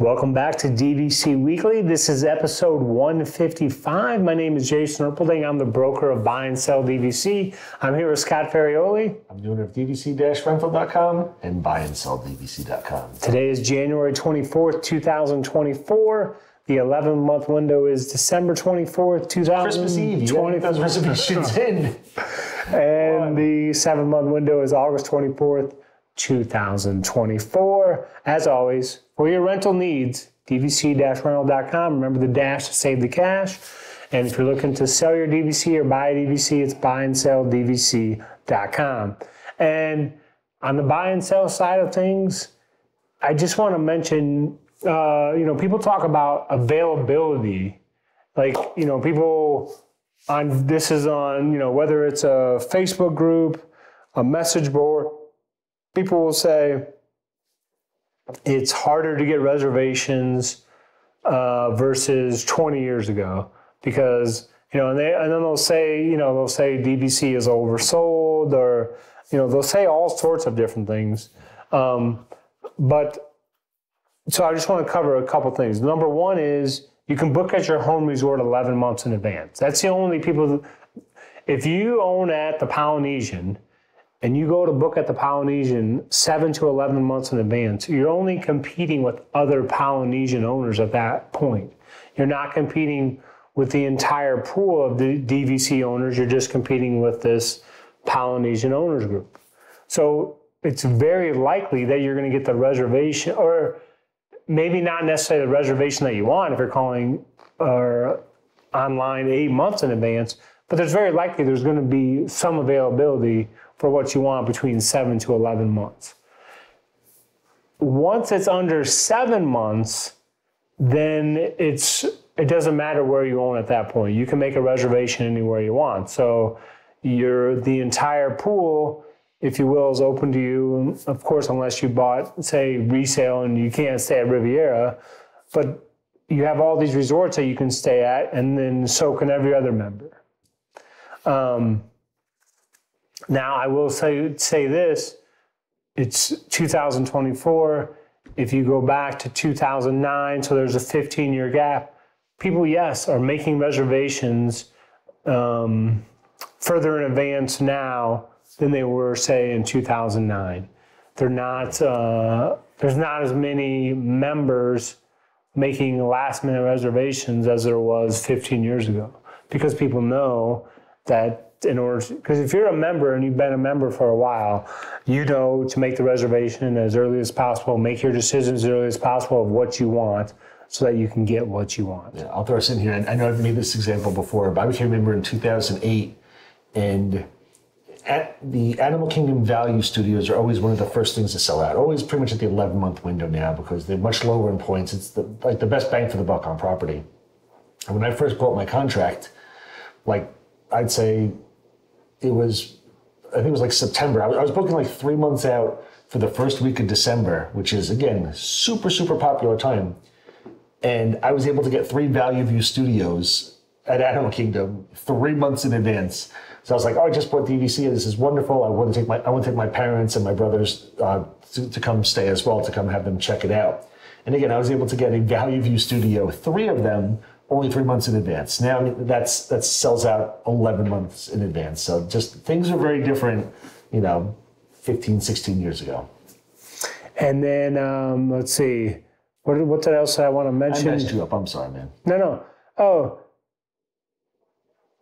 Welcome back to DVC Weekly. This is episode 155. My name is Jason Erpelding. I'm the broker of Buy and Sell DVC. I'm here with Scott Ferrioli. I'm the owner of DVC-Rental.com and BuyAndSellDVC.com. Today is January 24th, 2024. The 11-month window is December 24th, 2020. Christmas Eve. You gotta get those reservations in. And the 7-month window is August 24th, 2024. As always, for your rental needs, DVC-Rental.com. Remember the dash to save the cash. And if you're looking to sell your DVC or buy a DVC, it's BuyAndSellDVC.com. And on the buy and sell side of things, I just want to mention, people talk about availability. Like, people on, this is on, whether it's a Facebook group, a message board, people will say it's harder to get reservations versus 20 years ago because, and then they'll say DVC is oversold or, they'll say all sorts of different things. But so I just want to cover a couple things. Number one is you can book at your home resort 11 months in advance. That's the only people, if you own at the Polynesian, and you go to book at the Polynesian 7 to 11 months in advance, you're only competing with other Polynesian owners at that point. You're not competing with the entire pool of the DVC owners. You're just competing with this Polynesian owners group. So it's very likely that you're going to get the reservation, or maybe not necessarily the reservation that you want if you're calling online 8 months in advance, but there's very likely there's going to be some availability for what you want between 7 to 11 months. Once it's under 7 months, then it doesn't matter where you own at that point. You can make a reservation anywhere you want. So the entire pool, if you will, is open to you. Of course, unless you bought, say, resale and you can't stay at Riviera, but you have all these resorts that you can stay at, and then so can every other member. Now, I will say this, it's 2024. If you go back to 2009, so there's a 15-year gap, people, yes, are making reservations further in advance now than they were, say, in 2009. They're not, there's not as many members making last-minute reservations as there was 15 years ago because people know that because if you're a member and you've been a member for a while, to make the reservation as early as possible, make your decisions as early as possible of what you want so that you can get what you want. Yeah, I'll throw us in here. I know I've made this example before, but I became a member in 2008, and at the Animal Kingdom Value Studios are always one of the first things to sell out, always pretty much at the 11-month window now because they're much lower in points. It's the best bang for the buck on property. And when I first bought my contract, I'd say I think it was like September. I was booking 3 months out for the first week of December, which is, again, super, super popular time. And I was able to get 3 Value View studios at Animal Kingdom 3 months in advance. So I was like, I just bought DVC. This is wonderful. I want to take my parents and my brothers to come stay as well, to come have them check it out. And again, I was able to get a Value View studio, 3 of them, only 3 months in advance. Now that sells out 11 months in advance. So just things are very different, 15, 16 years ago. And then let's see, what else I want to mention? I messed you up. I'm sorry, man. No. Oh.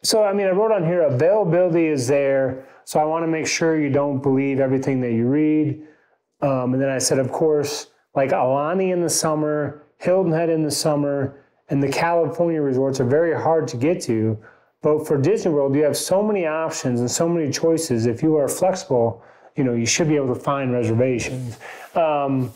So, I wrote on here, availability is there. So I want to make sure you don't believe everything that you read. And then I said, of course, like Alani in the summer, Hilton Head in the summer, and the California resorts are very hard to get to. But for Disney World, you have so many options and so many choices. If you are flexible, you should be able to find reservations. Because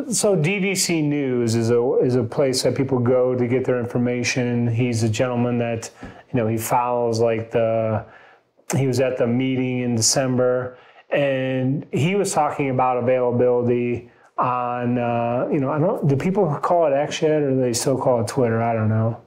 so DVC News is a place that people go to get their information. He's a gentleman that, he follows he was at the meeting in December, and he was talking about availability on, I don't, do people call it X yet, or do they still call it Twitter? I don't know.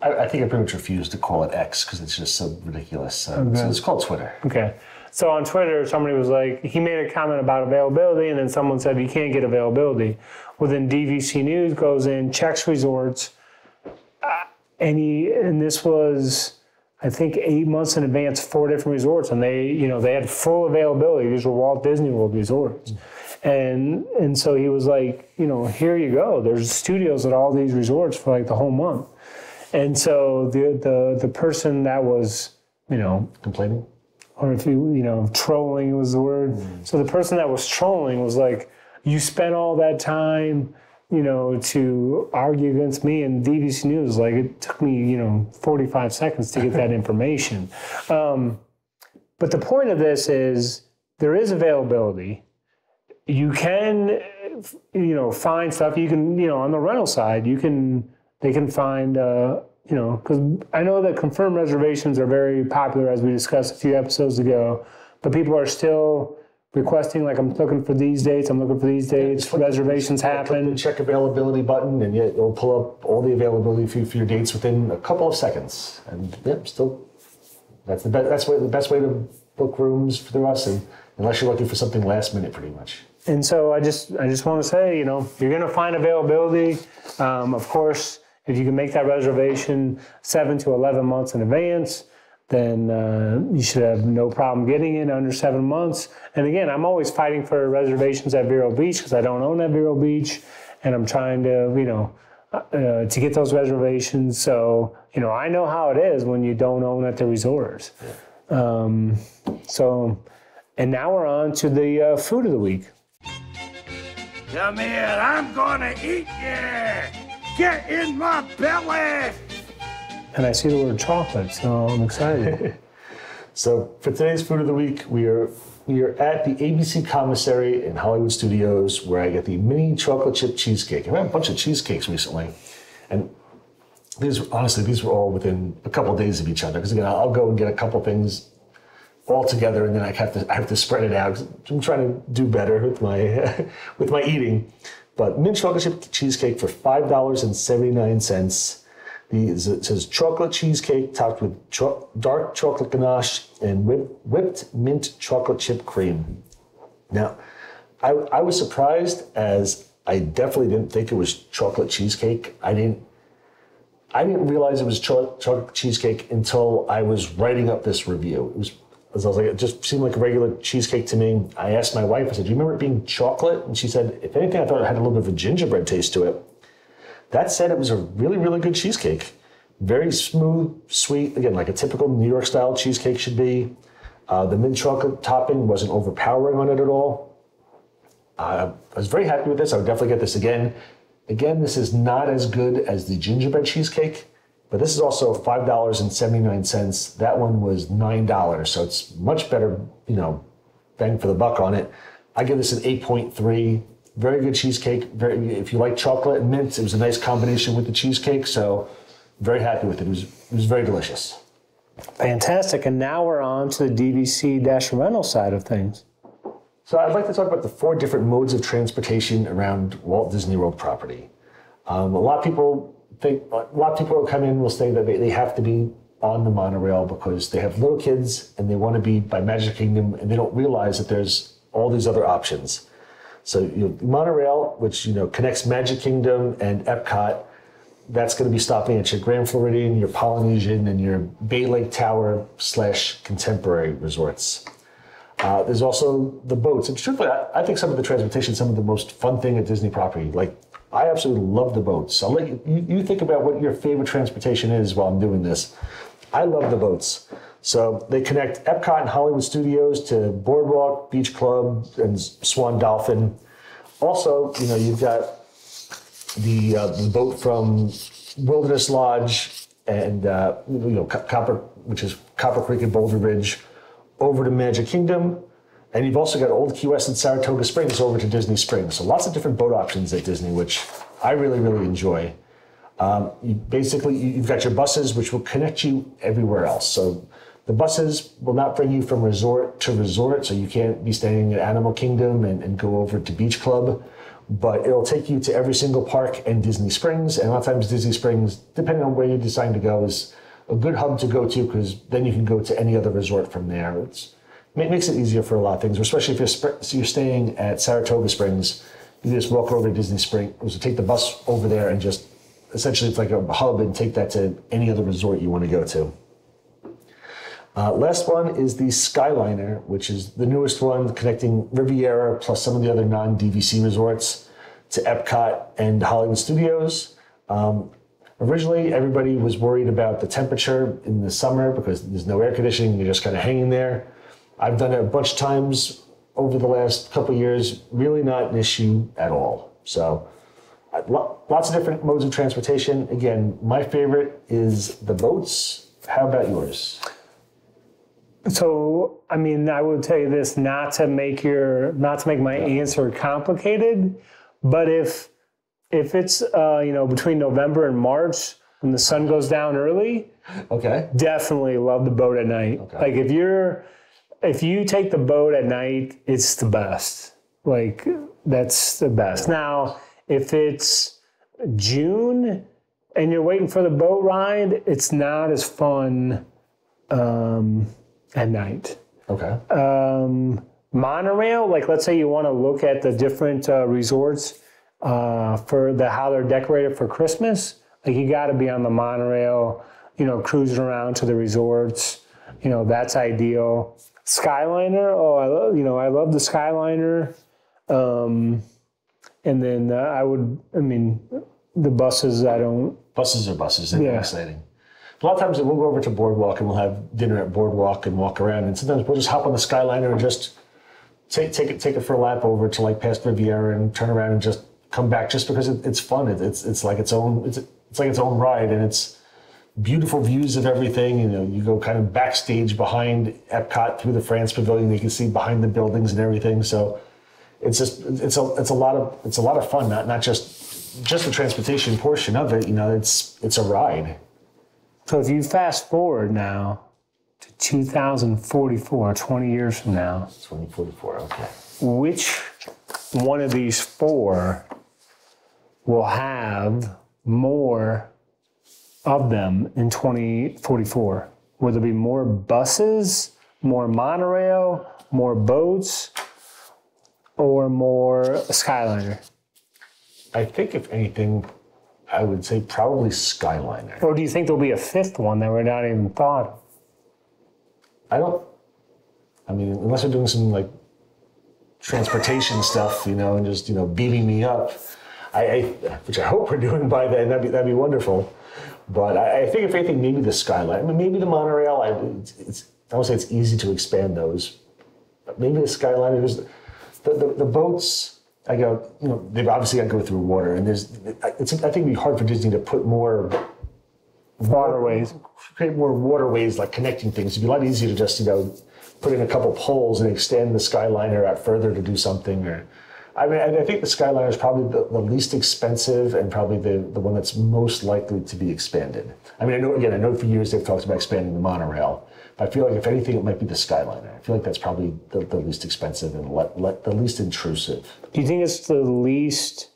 I think I pretty much refuse to call it X because it's just so ridiculous. So it's called Twitter. Okay. So on Twitter, somebody was like, he made a comment about availability, and then someone said you can't get availability. Well, then DVC News goes in, checks resorts, and this was, I think, 8 months in advance, 4 different resorts, and they had full availability. These were Walt Disney World resorts. And so he was like, here you go. There's studios at all these resorts for like the whole month. And so the person that was, complaining, or if trolling was the word. So the person that was trolling was like, you spent all that time, to argue against me, and DVC News, like, it took me, 45 seconds to get that information. But the point of this is there is availability. You can, find stuff. You can, on the rental side, they can find, because I know that confirmed reservations are very popular, as we discussed a few episodes ago, but people are still requesting, like, I'm looking for these dates, reservations happen. Click the check availability button, and it'll pull up all the availability for your dates within a couple of seconds. And that's the best way to book rooms for us, and unless you're looking for something last minute, pretty much. And so I just want to say, you're going to find availability. Of course, if you can make that reservation 7 to 11 months in advance, then you should have no problem getting in under 7 months. And again, I'm always fighting for reservations at Vero Beach because I don't own at Vero Beach, and I'm trying to, to get those reservations. So, I know how it is when you don't own at the resorts. And now we're on to the food of the week. Come here, I'm gonna eat you! Get in my belly! And I see the word chocolate, so I'm excited. So for today's food of the week, we are at the ABC Commissary in Hollywood Studios, where I get the mini chocolate chip cheesecake. I've had a bunch of cheesecakes recently, and these were all within a couple of days of each other. Because again, I'll go and get a couple things all together, and then I have to spread it out. I'm trying to do better with my eating. But mint chocolate chip cheesecake for $5.79. It says chocolate cheesecake topped with dark chocolate ganache and whipped mint chocolate chip cream. Now, I was surprised, as I definitely didn't think it was chocolate cheesecake. I didn't realize it was chocolate cheesecake until I was writing up this review. It just seemed like a regular cheesecake to me. I asked my wife, I said, do you remember it being chocolate? And she said, if anything, I thought it had a little bit of a gingerbread taste to it. That said, it was a really, really good cheesecake. Very smooth, sweet, again, like a typical New York style cheesecake should be. The mint chocolate topping wasn't overpowering on it at all. I was very happy with this. I would definitely get this again. Again, this is not as good as the gingerbread cheesecake, but this is also $5.79. That one was $9, so it's much better, bang for the buck on it. I give this an 8.3. Very good cheesecake. If you like chocolate and mint, it was a nice combination with the cheesecake, so very happy with it. It was very delicious. Fantastic. And now we're on to the DVC-Rental side of things. So I'd like to talk about the 4 different modes of transportation around Walt Disney World property. A lot of people will come in will say that they have to be on the monorail because they have little kids and they want to be by Magic Kingdom, and they don't realize that there's all these other options. So monorail, which connects Magic Kingdom and Epcot, that's going to be stopping at your Grand Floridian, your Polynesian, and your Bay Lake Tower / Contemporary resorts. There's also the boats. And truthfully, I think some of the transportation, some of the most fun thing at Disney property. Like, I absolutely love the boats. I'll let you think about what your favorite transportation is while I'm doing this. I love the boats. So they connect Epcot and Hollywood Studios to Boardwalk, Beach Club, and Swan Dolphin. Also, you've got the boat from Wilderness Lodge and which is Copper Creek and Boulder Ridge, over to Magic Kingdom. And you've also got Old Key West and Saratoga Springs over to Disney Springs. So lots of different boat options at Disney, which I really, really enjoy. You've got your buses, which will connect you everywhere else. So the buses will not bring you from resort to resort, so you can't be staying at Animal Kingdom and go over to Beach Club. But it'll take you to every single park and Disney Springs. And a lot of times Disney Springs, depending on where you decide to go, is a good hub to go to, because then you can go to any other resort from there. makes it easier for a lot of things, especially if you're staying at Saratoga Springs. You just walk over to Disney Springs, so take the bus over there and just, essentially it's like a hub, and take that to any other resort you want to go to. Last one is the Skyliner, which is the newest one, connecting Riviera plus some of the other non-DVC resorts to Epcot and Hollywood Studios. Originally, everybody was worried about the temperature in the summer because there's no air conditioning, you're just kind of hanging there. I've done it a bunch of times over the last couple of years, really not an issue at all. So lots of different modes of transportation. Again, my favorite is the boats. How about yours? So, I mean, I would tell you this, not to make my answer complicated, but if it's between November and March when the sun goes down early, okay, definitely love the boat at night. Okay. Like if you take the boat at night, it's the best. Like that's the best. Now, if it's June and you're waiting for the boat ride, it's not as fun at night. Okay. Monorail, like let's say you want to look at the different resorts for how they're decorated for Christmas, like you got to be on the monorail, cruising around to the resorts. That's ideal. Skyliner, I love the Skyliner. And then the buses, Buses are buses. They're exciting. A lot of times we'll go over to Boardwalk and we'll have dinner at Boardwalk and walk around. And sometimes we'll just hop on the Skyliner and just take it for a lap over to like past Riviera and turn around and just come back, just because it's fun. It's like its own ride, and it's beautiful views of everything. You go kind of backstage behind Epcot through the France Pavilion. You can see behind the buildings and everything. So it's a lot of fun. Not just the transportation portion of it. It's a ride. So if you fast forward now to 2044, 20 years from now. 2044, okay. Which one of these four will have more of them in 2044? Will there be more buses, more monorail, more boats, or more Skyliner? I think if anything, I would say probably Skyliner. Or do you think there'll be a fifth one that we're not even thought of? Unless we're doing some like transportation stuff, and just, beating me up, which I hope we're doing by then, that'd be wonderful. But I think if anything, maybe the Skyliner, maybe the monorail. I won't say it's easy to expand those, but maybe the Skyliner. The boats, they've obviously got to go through water, and I think it'd be hard for Disney to put more waterways, create more waterways, like connecting things. It'd be a lot easier to just, put in a couple poles and extend the Skyliner out further to do something. I think the Skyliner is probably the least expensive and probably the one that's most likely to be expanded. I know for years they've talked about expanding the monorail, but I feel like if anything, it might be the Skyliner. I feel like that's probably the least expensive and the least intrusive. Do you think it's the least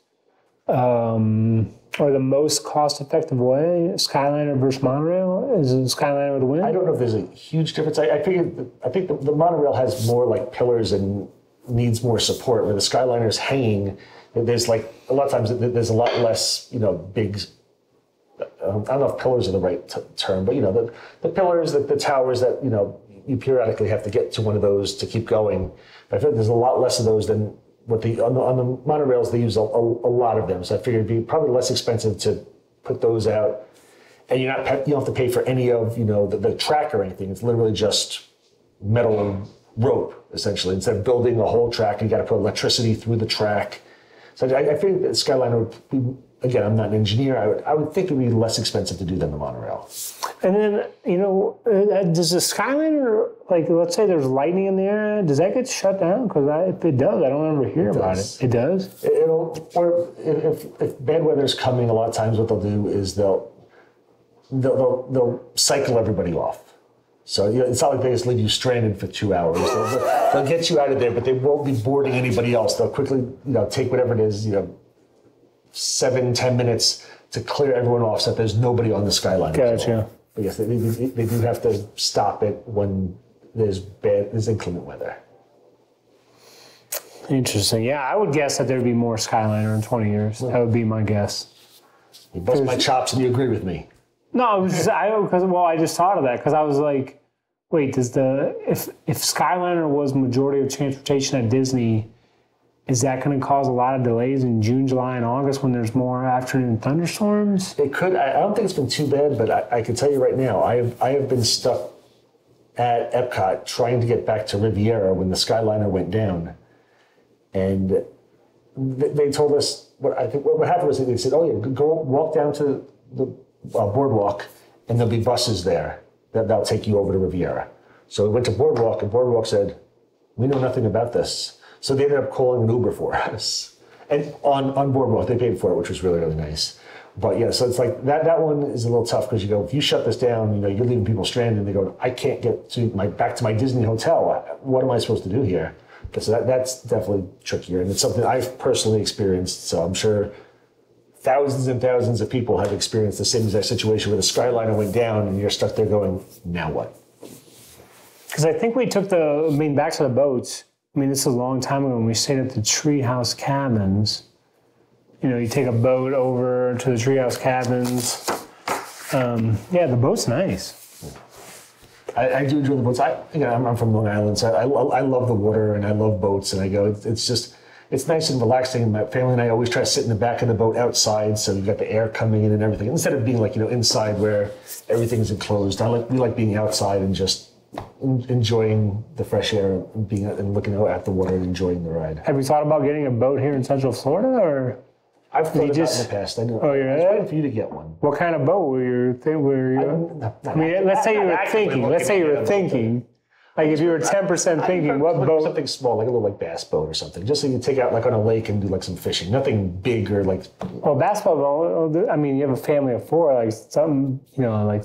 or the most cost-effective way, Skyliner versus monorail? Is it Skyliner to win? I don't know if there's a huge difference. I think the monorail has more like pillars and needs more support, where the Skyliner is hanging. There's like a lot of times there's a lot less, big. I don't know if pillars are the right term, but the pillars, the towers that you periodically have to get to one of those to keep going. But I feel like there's a lot less of those than what on the monorails. They use a lot of them, so I figured it'd be probably less expensive to put those out, and you don't have to pay for any of the track or anything. It's literally just metal rope, essentially. Instead of building a whole track, you got to put electricity through the track. So I think that Skyliner would be, again, I'm not an engineer, I would think it would be less expensive to do than the monorail. And then, does the Skyliner, like, let's say there's lightning in the air, does that get shut down? Because if it does, I don't ever hear about it. It does? Or if bad weather's coming, a lot of times what they'll do is they'll cycle everybody off. So it's not like they just leave you stranded for 2 hours. They'll get you out of there, but they won't be boarding anybody else. They'll quickly, take whatever it is, 7-10 minutes to clear everyone off so that there's nobody on the Skyliner. Gotcha. But yes, they do have to stop it when there's inclement weather. Interesting. Yeah, I would guess that there'd be more Skyliner in 20 years. That would be my guess. You bust my chops and you agree with me. No, it was just, I just thought of that because I was like, wait, if Skyliner was majority of transportation at Disney, is that going to cause a lot of delays in June, July, and August when there's more afternoon thunderstorms? It could. I don't think it's been too bad, but I can tell you right now, I have been stuck at Epcot trying to get back to Riviera when the Skyliner went down, and they told us what happened was they said, "Oh yeah, go walk down to the boardwalk, and there'll be buses there that'll take you over to Riviera." So we went to Boardwalk, and Boardwalk said, "We know nothing about this." So they ended up calling an Uber for us. And on Boardwalk, they paid for it, which was really, really nice. But yeah, so it's like that one is a little tough because you go, if you shut this down, you're leaving people stranded. They go, I can't get back to my Disney hotel. What am I supposed to do here? So that's definitely trickier. And it's something I've personally experienced. So I'm sure thousands and thousands of people have experienced the same exact situation where the Skyliner went down and you're stuck there going, now what? Because I think we took back to the boats. This is a long time ago when we stayed at the Treehouse Cabins. You take a boat over to the Treehouse Cabins. The boat's nice. I do enjoy the boats. I'm from Long Island, so I love the water and I love boats. And I go, it's nice and relaxing. And my family and I always try to sit in the back of the boat outside, so you've got the air coming in and everything. Instead of being inside where everything's enclosed. We like being outside and just enjoying the fresh air and being and looking out at the water and enjoying the ride. Have you thought about getting a boat here in Central Florida, or? I've thought about it in the past. I know. Oh, you're I was waiting for you to get one. What kind of boat were you? Let's say you were thinking. Like if you were 10% thinking, what boat? Something small, like a little bass boat or something. Just so you take out on a lake and do some fishing. Nothing big or Well, bass boat. You have a family of four. A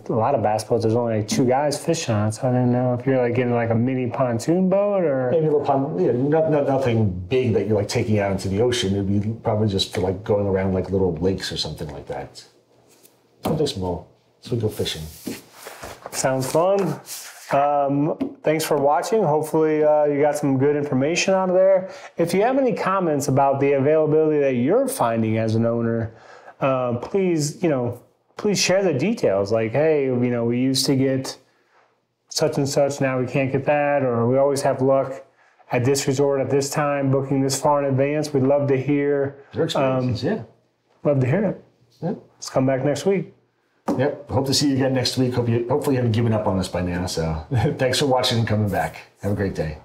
lot of bass boats. There's only 2 guys fishing on it. So I didn't know if you're getting a mini pontoon boat or maybe a little pontoon. Nothing big that you're taking out into the ocean. It'd be probably just for going around little lakes or something like that. Something small. So we go fishing. Sounds fun. Thanks for watching. Hopefully you got some good information out of there. If you have any comments about the availability that you're finding as an owner, please share the details. Hey, we used to get such and such, now we can't get that, or we always have luck at this resort at this time, booking this far in advance. We'd love to hear your experiences. Love to hear it. Yeah. Let's come back next week. Yep. Hope to see you again next week. Hopefully you haven't given up on us by now. So thanks for watching and coming back. Have a great day.